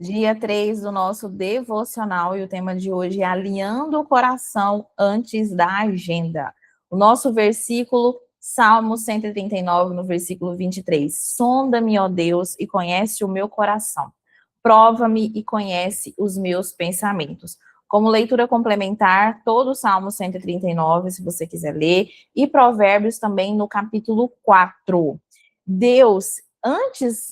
Dia 3 do nosso devocional, e o tema de hoje é alinhando o coração antes da agenda. O nosso versículo, Salmo 139, no versículo 23. Sonda-me, ó Deus, e conhece o meu coração. Prova-me e conhece os meus pensamentos. Como leitura complementar, todo o Salmo 139, se você quiser ler, e Provérbios também no capítulo 4. Deus, antes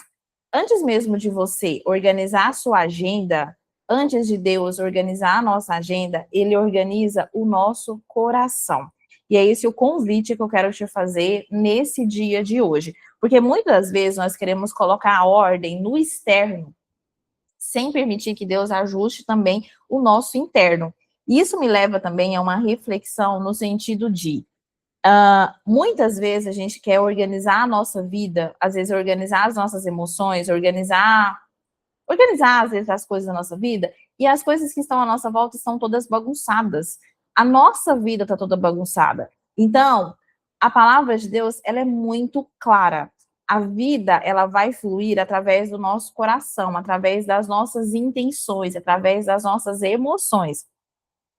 mesmo de você organizar a sua agenda, antes de Deus organizar a nossa agenda, ele organiza o nosso coração. E é esse o convite que eu quero te fazer nesse dia de hoje. Porque muitas vezes nós queremos colocar a ordem no externo, sem permitir que Deus ajuste também o nosso interno. Isso me leva também a uma reflexão no sentido de muitas vezes a gente quer organizar a nossa vida, às vezes organizar as nossas emoções, organizar às vezes as coisas da nossa vida, e as coisas que estão à nossa volta estão todas bagunçadas. A nossa vida está toda bagunçada. Então, a palavra de Deus, ela é muito clara. A vida, ela vai fluir através do nosso coração, através das nossas intenções, através das nossas emoções.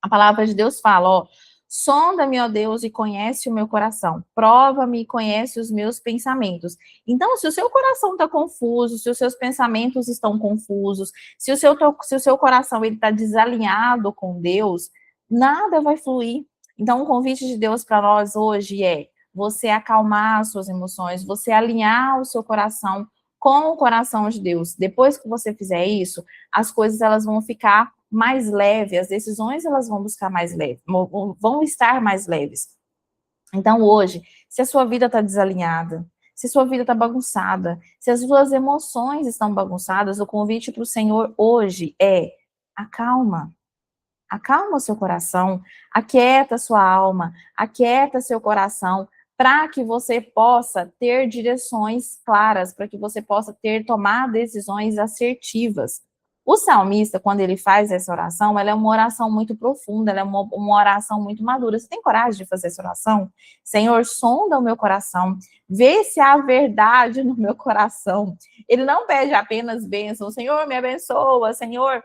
A palavra de Deus fala, ó, sonda-me, ó Deus, e conhece o meu coração. Prova-me e conhece os meus pensamentos. Então, se o seu coração está confuso, se os seus pensamentos estão confusos, se o seu coração está desalinhado com Deus, nada vai fluir. Então, o convite de Deus para nós hoje é você acalmar as suas emoções, você alinhar o seu coração com o coração de Deus. Depois que você fizer isso, as coisas elas vão ficar mais leves, as decisões elas vão buscar mais leve, vão estar mais leves. Então hoje, se a sua vida está desalinhada, se a sua vida está bagunçada, se as suas emoções estão bagunçadas, o convite para o Senhor hoje é acalma. Acalma o seu coração, aquieta sua alma, aquieta seu coração, para que você possa ter direções claras, para que você possa tomar decisões assertivas. O salmista, quando ele faz essa oração, ela é uma oração muito profunda, ela é uma oração muito madura. Você tem coragem de fazer essa oração? Senhor, sonda o meu coração, vê se há verdade no meu coração. Ele não pede apenas bênção, Senhor, me abençoa, Senhor,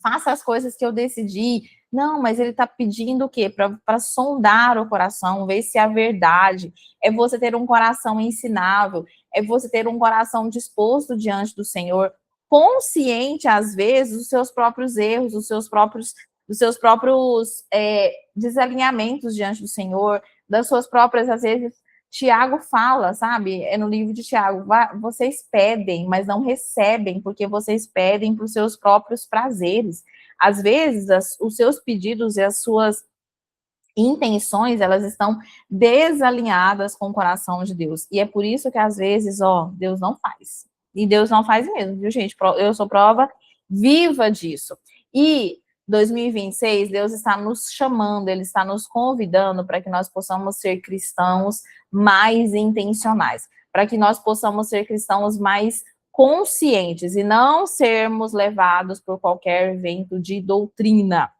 faça as coisas que eu decidi. Não, mas ele está pedindo o quê? Para sondar o coração, ver se é verdade. É você ter um coração ensinável, é você ter um coração disposto diante do Senhor, consciente, às vezes, dos seus próprios erros, dos seus próprios desalinhamentos diante do Senhor, das suas próprias, às vezes, Tiago fala, sabe? É no livro de Tiago, vocês pedem, mas não recebem, porque vocês pedem para os seus próprios prazeres. Às vezes, os seus pedidos e as suas intenções, elas estão desalinhadas com o coração de Deus. E é por isso que, às vezes, ó, Deus não faz. E Deus não faz mesmo, viu, gente? Eu sou prova viva disso. E 2026, Deus está nos chamando, Ele está nos convidando para que nós possamos ser cristãos mais intencionais, para que nós possamos ser cristãos mais conscientes e não sermos levados por qualquer vento de doutrina.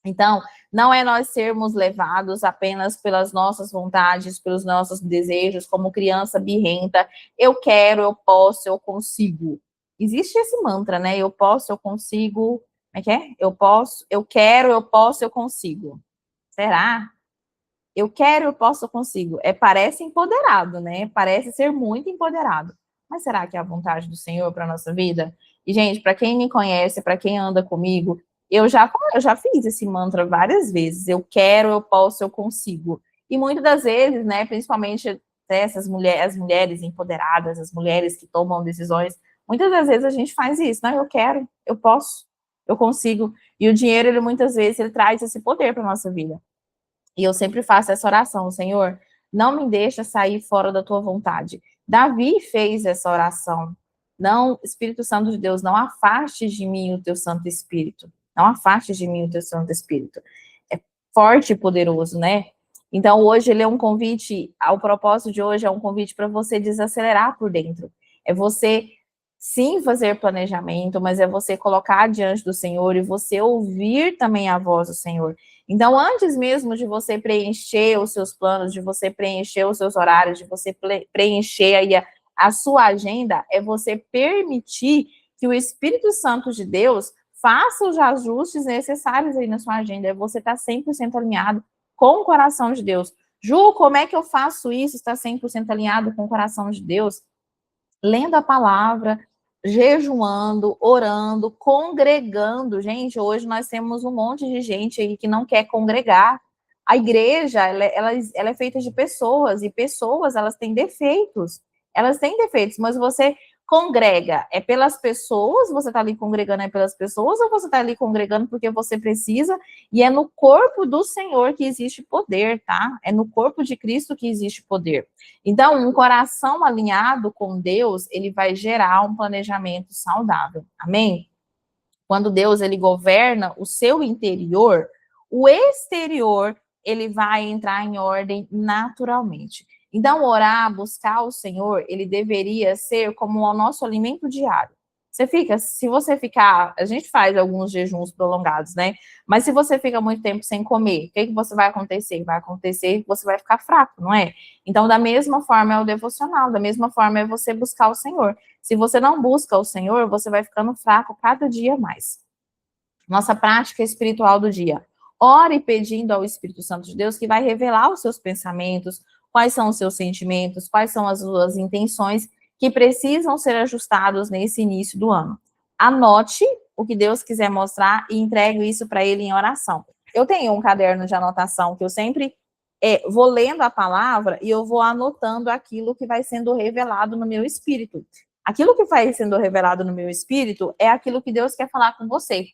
Então, não é nós sermos levados apenas pelas nossas vontades, pelos nossos desejos, como criança birrenta, eu quero, eu posso, eu consigo. Existe esse mantra, né? Eu posso, eu consigo. Como é que é? Eu posso, eu quero, eu posso, eu consigo. Será? Eu quero, eu posso, eu consigo. Parece empoderado, né? Parece ser muito empoderado. Mas será que é a vontade do Senhor para a nossa vida? E, gente, para quem me conhece, para quem anda comigo, eu já fiz esse mantra várias vezes. Eu quero, eu posso, eu consigo. E muitas das vezes, né, principalmente essas mulheres, as mulheres empoderadas, as mulheres que tomam decisões, muitas das vezes a gente faz isso, né? Eu quero, eu posso, eu consigo. E o dinheiro, ele muitas vezes, ele traz esse poder para a nossa vida. E eu sempre faço essa oração, Senhor, não me deixa sair fora da tua vontade. Davi fez essa oração. Não, Espírito Santo de Deus, não afaste de mim o teu Santo Espírito. Não afaste de mim o teu Santo Espírito. É forte e poderoso, né? Então, hoje ele é um convite, o propósito de hoje é um convite para você desacelerar por dentro. É você, sim, fazer planejamento, mas é você colocar diante do Senhor e você ouvir também a voz do Senhor. Então, antes mesmo de você preencher os seus planos, de você preencher os seus horários, de você preencher aí a sua agenda, é você permitir que o Espírito Santo de Deus faça os ajustes necessários aí na sua agenda. Você está 100% alinhado com o coração de Deus. Ju, como é que eu faço isso? Está 100% alinhado com o coração de Deus? Lendo a palavra, jejuando, orando, congregando. Gente, hoje nós temos um monte de gente aí que não quer congregar. A igreja, ela é feita de pessoas, e pessoas, elas têm defeitos. Elas têm defeitos, mas você congrega, é pelas pessoas, você está ali congregando é pelas pessoas, ou você está ali congregando porque você precisa, e é no corpo do Senhor que existe poder, tá? É no corpo de Cristo que existe poder. Então, um coração alinhado com Deus, ele vai gerar um planejamento saudável, amém? Quando Deus, ele governa o seu interior, o exterior, ele vai entrar em ordem naturalmente. Então, orar, buscar o Senhor, ele deveria ser como o nosso alimento diário. Se você ficar, a gente faz alguns jejuns prolongados, né? Mas se você fica muito tempo sem comer, o que você vai acontecer? Vai acontecer que você vai ficar fraco, não é? Então, da mesma forma é o devocional, da mesma forma é você buscar o Senhor. Se você não busca o Senhor, você vai ficando fraco cada dia mais. Nossa prática espiritual do dia. Ore pedindo ao Espírito Santo de Deus que vai revelar os seus pensamentos, quais são os seus sentimentos, quais são as suas intenções que precisam ser ajustados nesse início do ano. Anote o que Deus quiser mostrar e entregue isso para ele em oração. Eu tenho um caderno de anotação que eu sempre vou lendo a palavra e eu vou anotando aquilo que vai sendo revelado no meu espírito. Aquilo que vai sendo revelado no meu espírito é aquilo que Deus quer falar com você.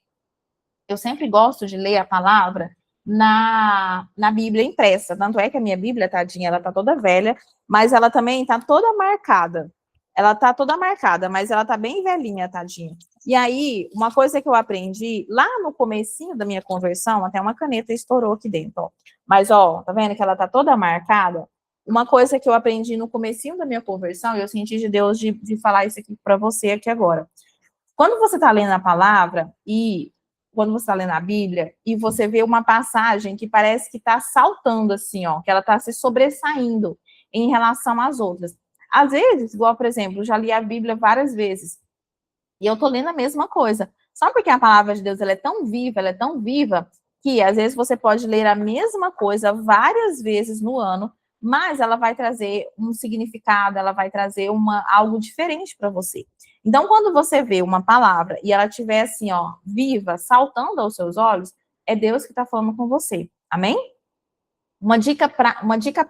Eu sempre gosto de ler a palavra na Bíblia impressa. Tanto é que a minha Bíblia, tadinha, ela tá toda velha, mas ela também tá toda marcada. Ela tá toda marcada, mas ela tá bem velhinha, tadinha. E aí, uma coisa que eu aprendi lá no comecinho da minha conversão, até uma caneta estourou aqui dentro, ó. Mas, ó, tá vendo que ela tá toda marcada? Uma coisa que eu aprendi no comecinho da minha conversão, e eu senti de Deus de falar isso aqui para você aqui agora. Quando você tá lendo a palavra e quando você está lendo a Bíblia, e você vê uma passagem que parece que está saltando assim, ó, que ela está se sobressaindo em relação às outras. Às vezes, igual, por exemplo, eu já li a Bíblia várias vezes, e eu estou lendo a mesma coisa. Só porque a palavra de Deus ela é tão viva, que às vezes você pode ler a mesma coisa várias vezes no ano, mas ela vai trazer um significado, ela vai trazer algo diferente para você. Então, quando você vê uma palavra e ela estiver assim, ó, viva, saltando aos seus olhos, é Deus que está falando com você. Amém? Uma dica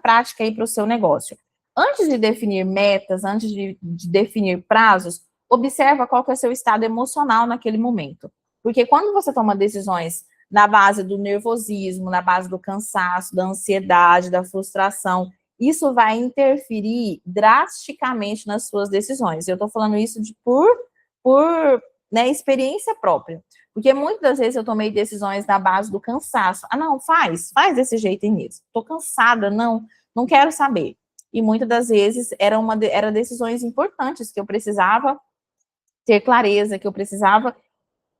prática aí para o seu negócio. Antes de definir metas, antes de definir prazos, observa qual que é o seu estado emocional naquele momento. Porque quando você toma decisões na base do nervosismo, na base do cansaço, da ansiedade, da frustração, isso vai interferir drasticamente nas suas decisões. Eu estou falando isso por experiência própria. Porque muitas das vezes eu tomei decisões na base do cansaço. Ah, não, faz desse jeito aí mesmo. Estou cansada, não quero saber. E muitas das vezes eram decisões importantes que eu precisava ter clareza, que eu precisava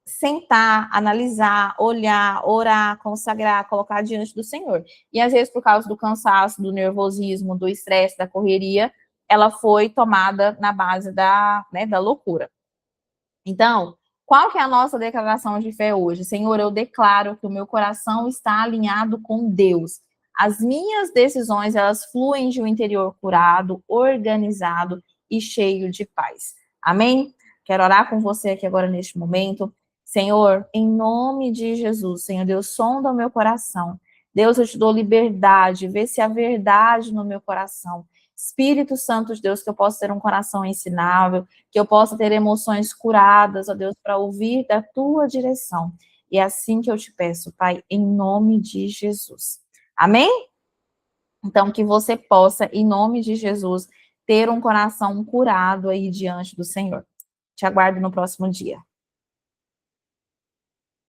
sentar, analisar, olhar, orar, consagrar, colocar diante do Senhor. E às vezes, por causa do cansaço, do nervosismo, do estresse, da correria, ela foi tomada na base da loucura. Então, qual que é a nossa declaração de fé hoje? Senhor, eu declaro que o meu coração está alinhado com Deus. As minhas decisões, elas fluem de um interior curado, organizado e cheio de paz. Amém? Quero orar com você aqui agora neste momento. Senhor, em nome de Jesus, Senhor Deus, sonda o meu coração. Deus, eu te dou liberdade, vê se há verdade no meu coração. Espírito Santo de Deus, que eu possa ter um coração ensinável, que eu possa ter emoções curadas, ó Deus, para ouvir da tua direção. E é assim que eu te peço, Pai, em nome de Jesus. Amém? Então, que você possa, em nome de Jesus, ter um coração curado aí diante do Senhor. Te aguardo no próximo dia.